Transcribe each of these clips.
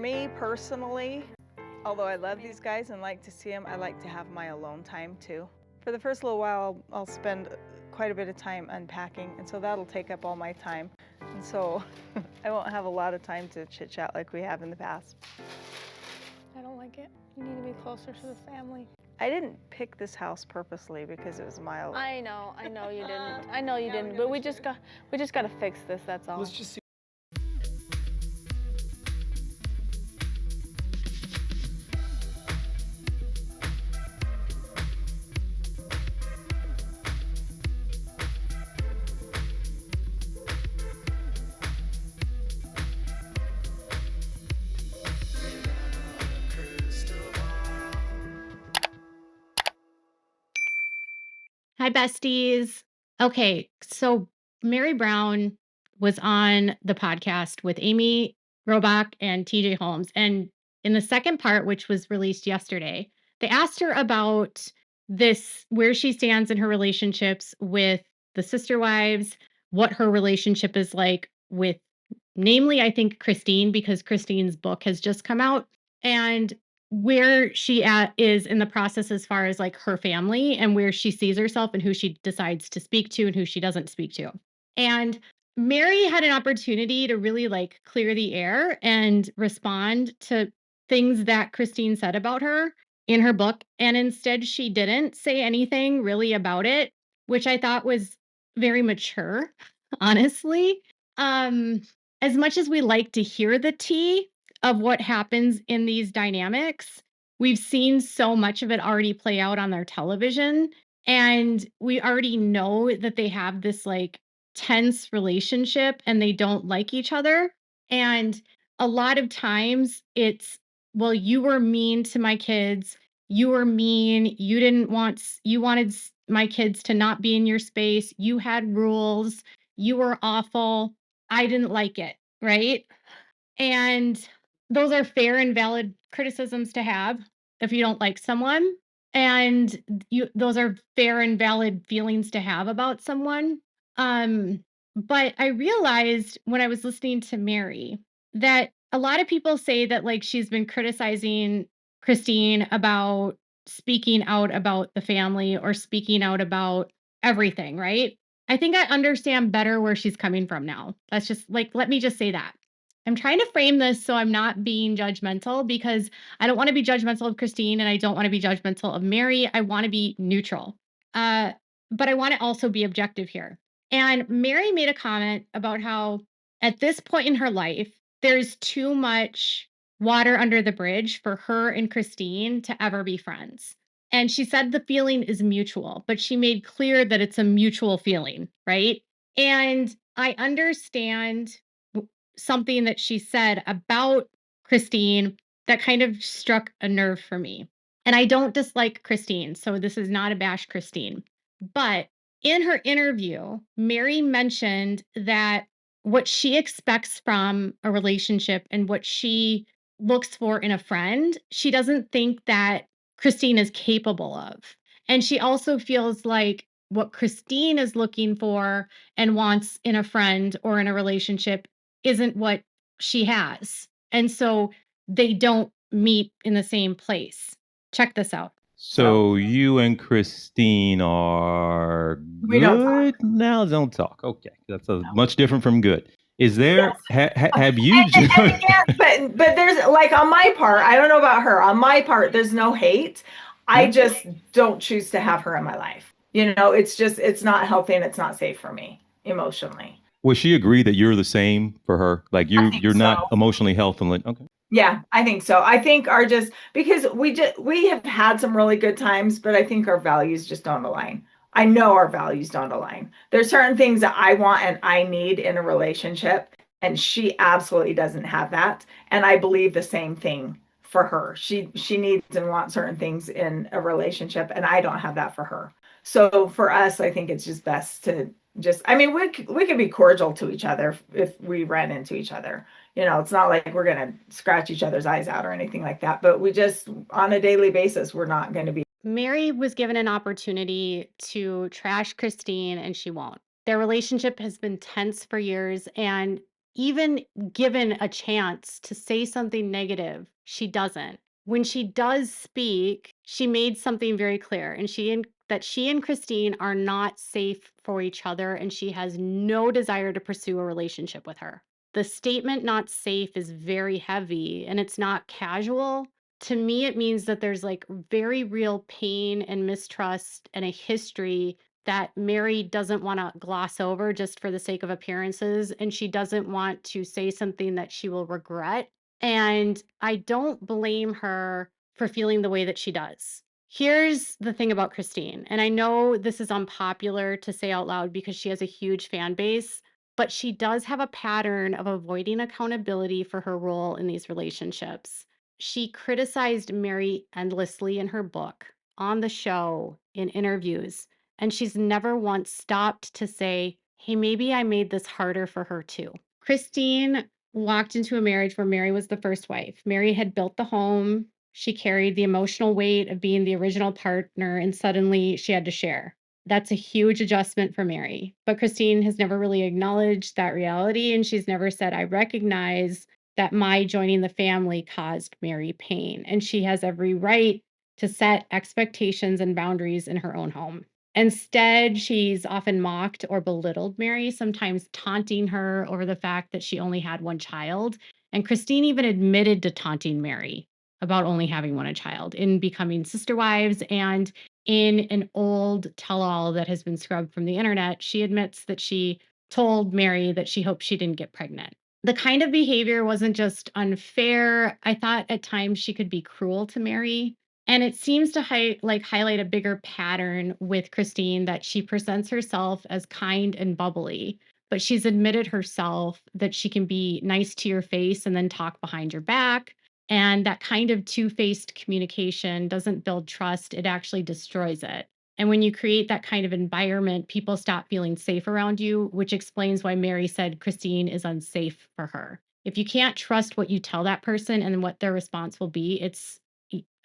Me personally, although I love these guys and like to see them, I like to have my alone time too. For the first little while, I'll spend quite a bit of time unpacking, and so that'll take up all my time. And so I won't have a lot of time to chit chat like we have in the past. I don't like it. You need to be closer to the family. I didn't pick this house purposely because it was my. I know you didn't. I know you didn't. But we just got to fix this. That's all. Let's just see. Hi, besties. Okay, so Meri Brown was on the podcast with Amy Robach and TJ Holmes. And in the second part, which was released yesterday, they asked her about this, where she stands in her relationships with the sister wives, what her relationship is like with, namely, I think Christine, because Christine's book has just come out, and where she is in the process as far as like her family and where she sees herself and who she decides to speak to and who she doesn't speak to. And Meri had an opportunity to really like clear the air and respond to things that Christine said about her in her book. And instead, she didn't say anything really about it, which I thought was very mature, honestly. As much as we like to hear the tea of what happens in these dynamics, we've seen so much of it already play out on their television. And we already know that they have this like tense relationship and they don't like each other. And a lot of times it's, well, you were mean to my kids. You were mean. You didn't want, you wanted my kids to not be in your space. You had rules. You were awful. I didn't like it. Right. And those are fair and valid criticisms to have if you don't like someone. And those are fair and valid feelings to have about someone. But I realized when I was listening to Meri that a lot of people say that like she's been criticizing Christine about speaking out about the family or speaking out about everything, right? I think I understand better where she's coming from now. That's just like, let me just say that. I'm trying to frame this so I'm not being judgmental because I don't want to be judgmental of Christine and I don't want to be judgmental of Meri. I want to be neutral. But I want to also be objective here. And Meri made a comment about how at this point in her life, there's too much water under the bridge for her and Christine to ever be friends. And she said the feeling is mutual, but she made clear that it's a mutual feeling, right? And I understand something that she said about Christine that kind of struck a nerve for me. And I don't dislike Christine, so this is not a bash Christine. But in her interview, Meri mentioned that what she expects from a relationship and what she looks for in a friend, she doesn't think that Christine is capable of. And she also feels like what Christine is looking for and wants in a friend or in a relationship isn't what she has. And so they don't meet in the same place. Check this out. So you and Christine are We don't good now? Don't talk. Okay. That's much different from good. Is there, have you? but there's like on my part, I don't know about her. On my part, there's no hate. I just don't choose to have her in my life. You know, it's just, it's not healthy and it's not safe for me emotionally. Will she agree that you're the same for her? Like you're not emotionally healthy. Okay. Yeah, I think so. I think because we have had some really good times, but I think our values just don't align. I know our values don't align. There's certain things that I want and I need in a relationship, and she absolutely doesn't have that. And I believe the same thing for her. She needs and wants certain things in a relationship, and I don't have that for her. So for us, I think it's just best to we could be cordial to each other if we ran into each other. You know, it's not like we're going to scratch each other's eyes out or anything like that, but we just, on a daily basis, we're not going to be. Meri was given an opportunity to trash Christine and she won't. Their relationship has been tense for years and even given a chance to say something negative, she doesn't. When she does speak, she made something very clear, and that she and Christine are not safe for each other, and she has no desire to pursue a relationship with her. The statement not safe is very heavy, and it's not casual. To me, it means that there's like very real pain and mistrust and a history that Meri doesn't want to gloss over just for the sake of appearances, and she doesn't want to say something that she will regret. And I don't blame her for feeling the way that she does. Here's the thing about Christine, and I know this is unpopular to say out loud because she has a huge fan base, but she does have a pattern of avoiding accountability for her role in these relationships. She criticized Meri endlessly in her book, on the show, in interviews, and she's never once stopped to say, hey, maybe I made this harder for her too. Christine walked into a marriage where Meri was the first wife. Meri had built the home. She carried the emotional weight of being the original partner, and suddenly she had to share. That's a huge adjustment for Meri. But Christine has never really acknowledged that reality, and she's never said, I recognize that my joining the family caused Meri pain. And she has every right to set expectations and boundaries in her own home. Instead, she's often mocked or belittled Meri, sometimes taunting her over the fact that she only had one child. And Christine even admitted to taunting Meri about only having one child in Becoming Sister Wives, and in an old tell-all that has been scrubbed from the internet, she admits that she told Meri that she hoped she didn't get pregnant. The kind of behavior wasn't just unfair. I thought at times she could be cruel to Meri. And it seems to highlight a bigger pattern with Christine, that she presents herself as kind and bubbly, but she's admitted herself that she can be nice to your face and then talk behind your back. And that kind of two-faced communication doesn't build trust, it actually destroys it. And when you create that kind of environment, people stop feeling safe around you, which explains why Meri said Christine is unsafe for her. If you can't trust what you tell that person and what their response will be,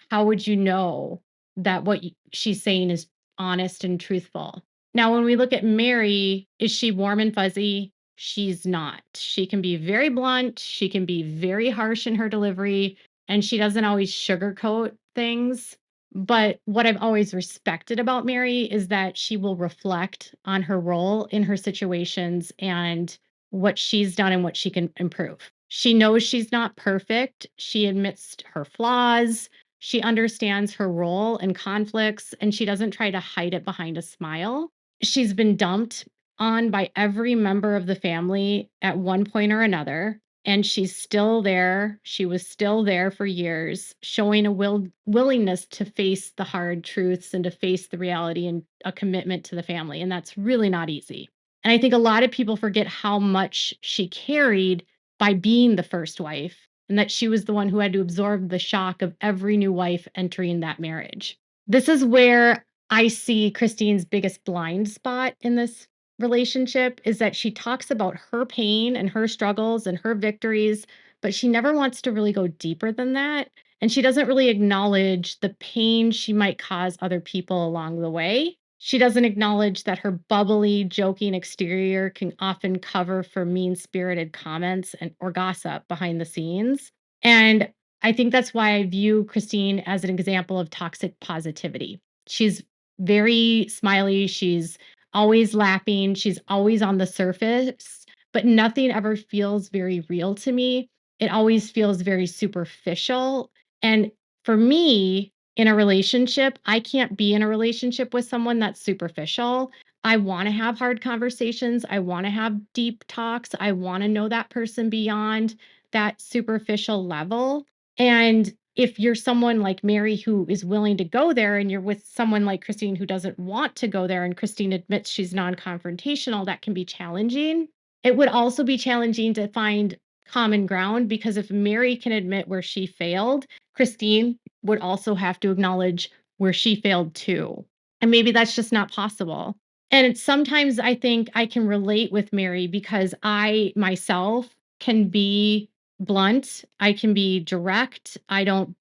how would you know that what she's saying is honest and truthful? Now, when we look at Meri, is she warm and fuzzy? She's not. She can be very blunt. She can be very harsh in her delivery, and she doesn't always sugarcoat things. But what I've always respected about Meri is that she will reflect on her role in her situations and what she's done and what she can improve. She knows she's not perfect. She admits her flaws. She understands her role and conflicts, and she doesn't try to hide it behind a smile. She's been dumped on by every member of the family at one point or another, and she's still there. She was still there for years, showing a willingness to face the hard truths and to face the reality and a commitment to the family, and that's really not easy. And I think a lot of people forget how much she carried by being the first wife, and that she was the one who had to absorb the shock of every new wife entering that marriage. This is where I see Christine's biggest blind spot in this relationship, is that she talks about her pain and her struggles and her victories, but she never wants to really go deeper than that. And she doesn't really acknowledge the pain she might cause other people along the way. She doesn't acknowledge that her bubbly, joking exterior can often cover for mean-spirited comments or gossip behind the scenes. And I think that's why I view Christine as an example of toxic positivity. She's very smiley, she's always laughing, she's always on the surface, but nothing ever feels very real to me. It always feels very superficial. And for me, in a relationship, I can't be in a relationship with someone that's superficial. I want to have hard conversations. I want to have deep talks. I want to know that person beyond that superficial level. And if you're someone like Meri who is willing to go there, and you're with someone like Christine who doesn't want to go there, and Christine admits she's non-confrontational, that can be challenging. It would also be challenging to find common ground, because if Meri can admit where she failed, Christine would also have to acknowledge where she failed too. And maybe that's just not possible. And sometimes I think I can relate with Meri because I myself can be blunt, I can be direct, I don't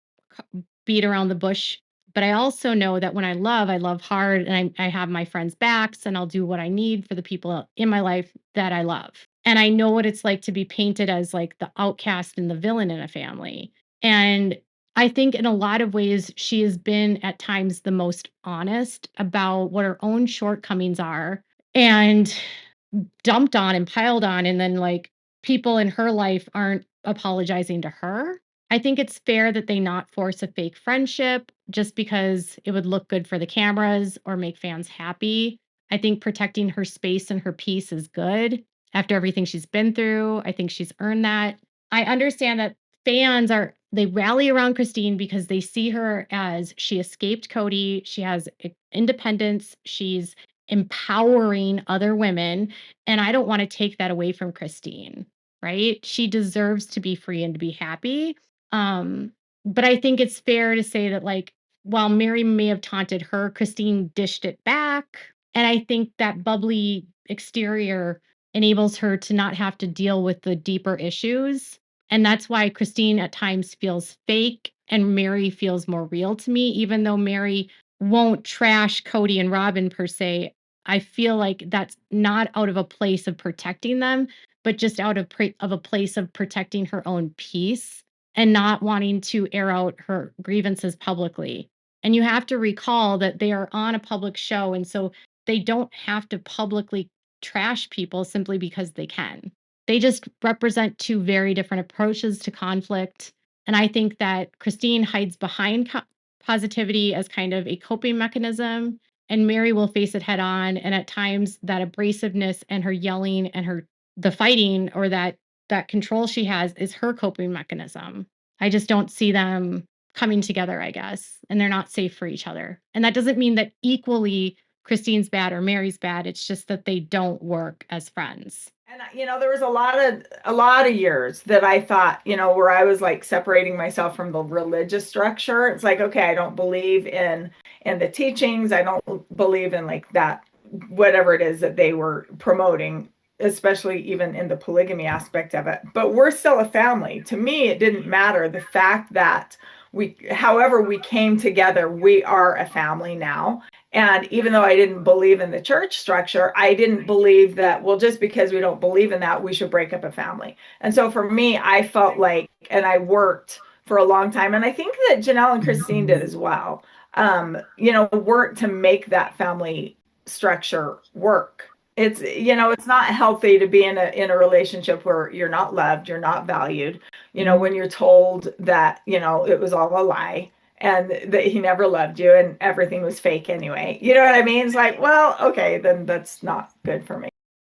beat around the bush. But I also know that when I love hard, and I have my friends' backs, and I'll do what I need for the people in my life that I love. And I know what it's like to be painted as like the outcast and the villain in a family. And I think in a lot of ways, she has been at times the most honest about what her own shortcomings are and dumped on and piled on. And then like people in her life aren't apologizing to her. I think it's fair that they not force a fake friendship just because it would look good for the cameras or make fans happy. I think protecting her space and her peace is good after everything she's been through. I think she's earned that. I understand that they rally around Christine because they see her as she escaped Cody. She has independence. She's empowering other women. And I don't want to take that away from Christine, right? She deserves to be free and to be happy. Um, but I think it's fair to say that, like, while Meri may have taunted her, Christine dished it back. And I think that bubbly exterior enables her to not have to deal with the deeper issues. And that's why Christine at times feels fake and Meri feels more real to me, even though Meri won't trash Cody and Robin per se. I feel like that's not out of a place of protecting them, but just out of a place of protecting her own peace and not wanting to air out her grievances publicly. And you have to recall that they are on a public show, and so they don't have to publicly trash people simply because they can. They just represent two very different approaches to conflict. And I think that Christine hides behind positivity as kind of a coping mechanism, and Meri will face it head on. And at times, that abrasiveness and her yelling and the fighting or that control she has is her coping mechanism. I just don't see them coming together, I guess, and they're not safe for each other. And that doesn't mean that equally Christine's bad or Meri's bad. It's just that they don't work as friends. And there was a lot of years that I thought, where I was like separating myself from the religious structure. It's like, okay, I don't believe in the teachings. I don't believe in like that, whatever it is that they were promoting, especially even in the polygamy aspect of it. But we're still a family. To me, it didn't matter the fact that however we came together, we are a family now. And even though I didn't believe in the church structure, I didn't believe that, well, just because we don't believe in that, we should break up a family. And so for me, I felt like, and I worked for a long time, and I think that Janelle and Christine did as well, work to make that family structure work. It's not healthy to be in a relationship where you're not loved, you're not valued, when you're told that, it was all a lie and that he never loved you and everything was fake anyway. You know what I mean? It's like, well, okay, then that's not good for me.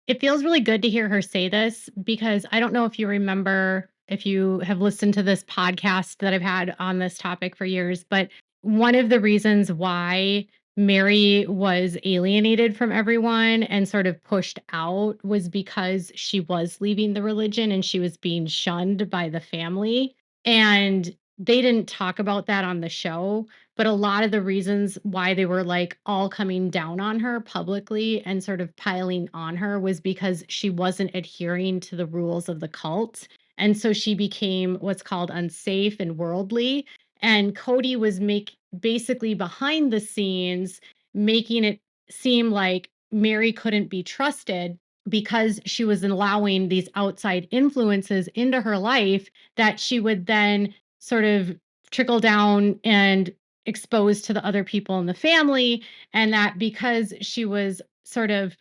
It feels really good to hear her say this because I don't know if you remember, if you have listened to this podcast that I've had on this topic for years, but one of the reasons why Meri was alienated from everyone and sort of pushed out was because she was leaving the religion and she was being shunned by the family. And they didn't talk about that on the show, but a lot of the reasons why they were like all coming down on her publicly and sort of piling on her was because she wasn't adhering to the rules of the cult. And so she became what's called unsafe and worldly. And Cody was basically behind the scenes, making it seem like Meri couldn't be trusted because she was allowing these outside influences into her life that she would then sort of trickle down and expose to the other people in the family. And that because she was sort of,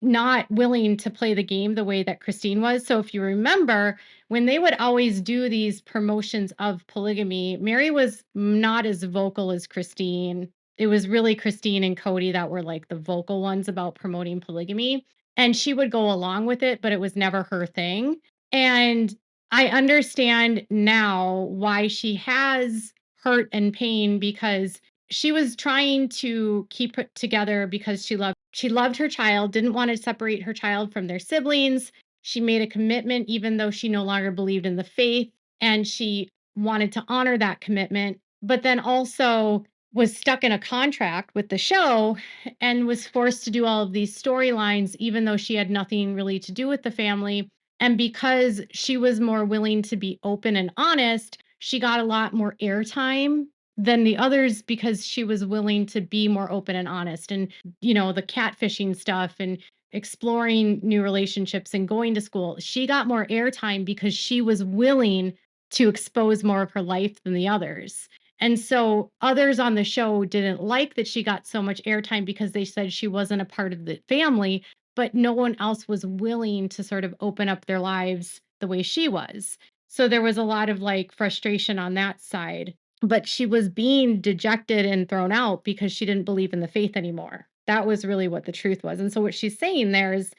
not willing to play the game the way that Christine was. So if you remember, when they would always do these promotions of polygamy, Meri was not as vocal as Christine. It was really Christine and Cody that were like the vocal ones about promoting polygamy. And she would go along with it, but it was never her thing. And I understand now why she has hurt and pain because she was trying to keep it together because she loved her child, didn't want to separate her child from their siblings. She made a commitment even though she no longer believed in the faith, and she wanted to honor that commitment, but then also was stuck in a contract with the show and was forced to do all of these storylines even though she had nothing really to do with the family. And because she was more willing to be open and honest, she got a lot more airtime than the others because she was willing to be more open and honest. And, the catfishing stuff and exploring new relationships and going to school, she got more airtime because she was willing to expose more of her life than the others. And so others on the show didn't like that she got so much airtime because they said she wasn't a part of the family, but no one else was willing to sort of open up their lives the way she was. So there was a lot of like frustration on that side, but she was being dejected and thrown out because she didn't believe in the faith anymore. That was really what the truth was. And so what she's saying there is,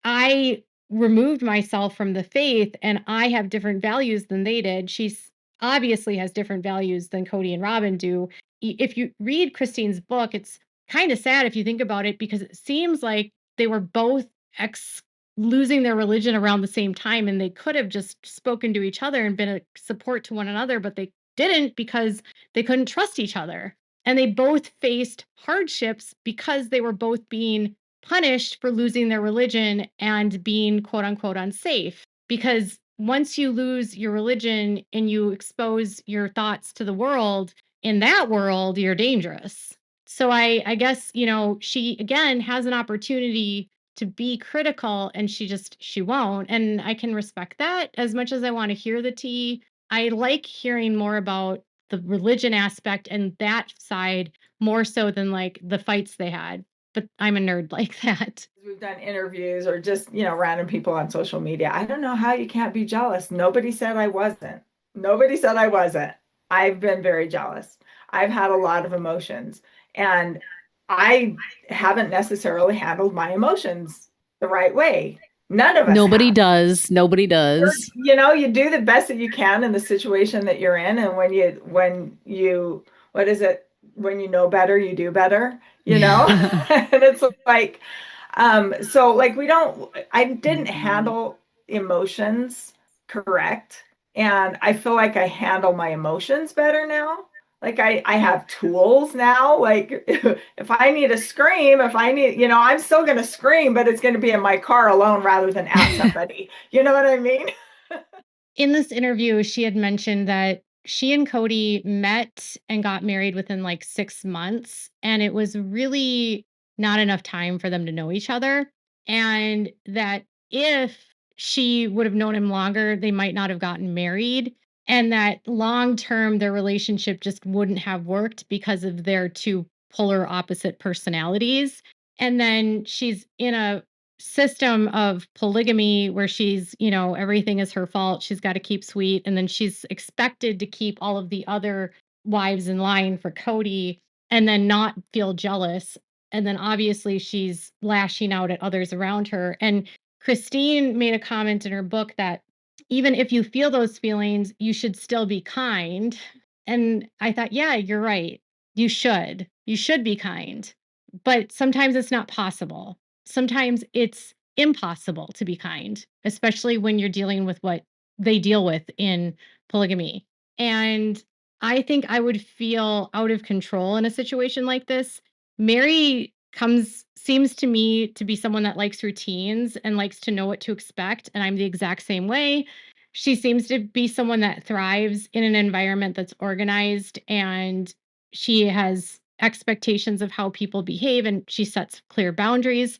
I removed myself from the faith and I have different values than they did. She's obviously has different values than Cody and Robin do. If you read Christine's book, it's kind of sad if you think about it, because it seems like they were both losing their religion around the same time, and they could have just spoken to each other and been a support to one another, but they didn't because they couldn't trust each other. And they both faced hardships because they were both being punished for losing their religion and being quote unquote unsafe. Because once you lose your religion and you expose your thoughts to the world, in that world, you're dangerous. So I guess, she again has an opportunity to be critical, and she won't. And I can respect that. As much as I want to hear the tea, I like hearing more about the religion aspect and that side more so than like the fights they had. But I'm a nerd like that. We've done interviews or just, random people on social media. I don't know how you can't be jealous. Nobody said I wasn't. Nobody said I wasn't. I've been very jealous. I've had a lot of emotions, and I haven't necessarily handled my emotions the right way. None of us Nobody have. does. Nobody does. You do the best that you can in the situation that you're in, and when you what is it? When you know better, you do better. And it's like, so like I didn't handle emotions correct, and I feel like I handle my emotions better now. Like I have tools now. Like if I need to scream, I'm still going to scream, but it's going to be in my car alone rather than at somebody. You know what I mean? In this interview, she had mentioned that she and Cody met and got married within like 6 months, and it was really not enough time for them to know each other. And that if she would have known him longer, they might not have gotten married. And that long term, their relationship just wouldn't have worked because of their two polar opposite personalities. And then she's in a system of polygamy where she's, everything is her fault. She's got to keep sweet. And then she's expected to keep all of the other wives in line for Cody and then not feel jealous. And then obviously she's lashing out at others around her. And Christine made a comment in her book that even if you feel those feelings, you should still be kind. And I thought, yeah, you're right. You should be kind. But sometimes it's not possible. Sometimes it's impossible to be kind, especially when you're dealing with what they deal with in polygamy. And I think I would feel out of control in a situation like this. Meri seems to me to be someone that likes routines and likes to know what to expect, and I'm the exact same way. She seems to be someone that thrives in an environment that's organized, and she has expectations of how people behave, and she sets clear boundaries.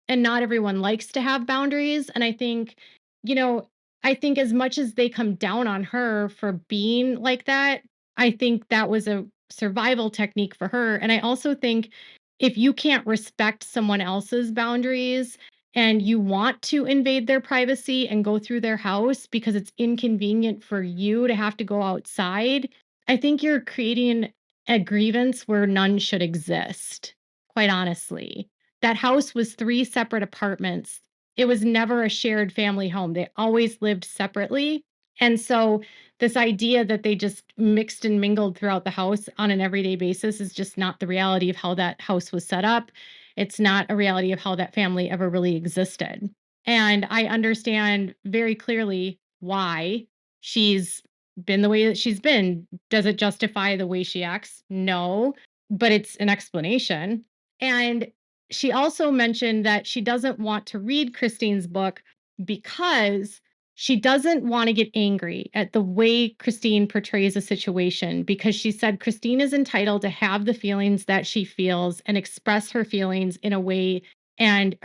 And not everyone likes to have boundaries. And you know, I think as much as they come down on her for being like that, I think that was a survival technique for her. And I also think if you can't respect someone else's boundaries and you want to invade their privacy and go through their house because it's inconvenient for you to have to go outside, I think you're creating a grievance where none should exist, quite honestly. That house was 3 separate apartments. It was never a shared family home. They always lived separately. And so this idea that they just mixed and mingled throughout the house on an everyday basis is just not the reality of how that house was set up. It's not a reality of how that family ever really existed. And I understand very clearly why she's been the way that she's been. Does it justify the way she acts? No, but it's an explanation. And she also mentioned that she doesn't want to read Christine's book because she doesn't want to get angry at the way Christine portrays a situation, because she said Christine is entitled to have the feelings that she feels and express her feelings in a way and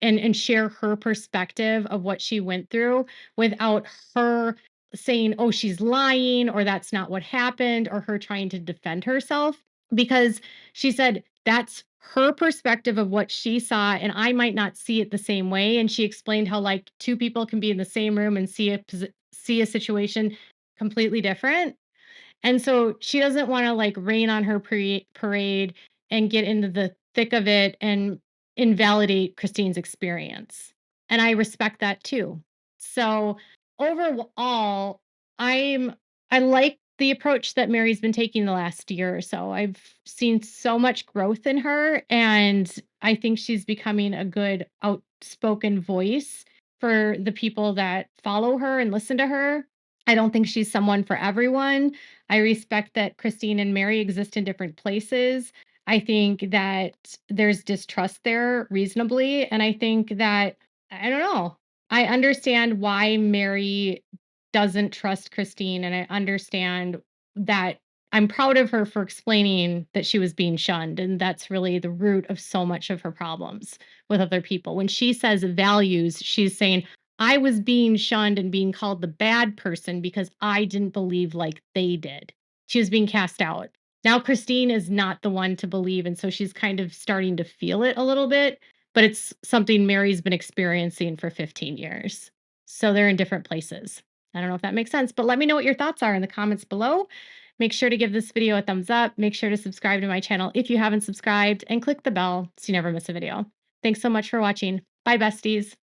and share her perspective of what she went through without her saying, oh, she's lying, or that's not what happened, or her trying to defend herself. Because she said that's her perspective of what she saw, and I might not see it the same way. And she explained how like two people can be in the same room and see a situation completely different. And so she doesn't want to like rain on her parade and get into the thick of it and invalidate Christine's experience. And I respect that too. So overall, I like the approach that Mary's been taking the last year or so. I've seen so much growth in her, and I think she's becoming a good outspoken voice for the people that follow her and listen to her. I don't think she's someone for everyone. I respect that Christine and Mary exist in different places. I think that there's distrust there reasonably. And I think that, I don't know, I understand why Mary doesn't trust Christine. And I understand that I'm proud of her for explaining that she was being shunned. And that's really the root of so much of her problems with other people. When she says values, she's saying, I was being shunned and being called the bad person because I didn't believe like they did. She was being cast out. Now Christine is not the one to believe, and so she's kind of starting to feel it a little bit, but it's something Mary's been experiencing for 15 years. So they're in different places. I don't know if that makes sense, but let me know what your thoughts are in the comments below. Make sure to give this video a thumbs up. Make sure to subscribe to my channel if you haven't subscribed, and click the bell so you never miss a video. Thanks so much for watching. Bye, besties.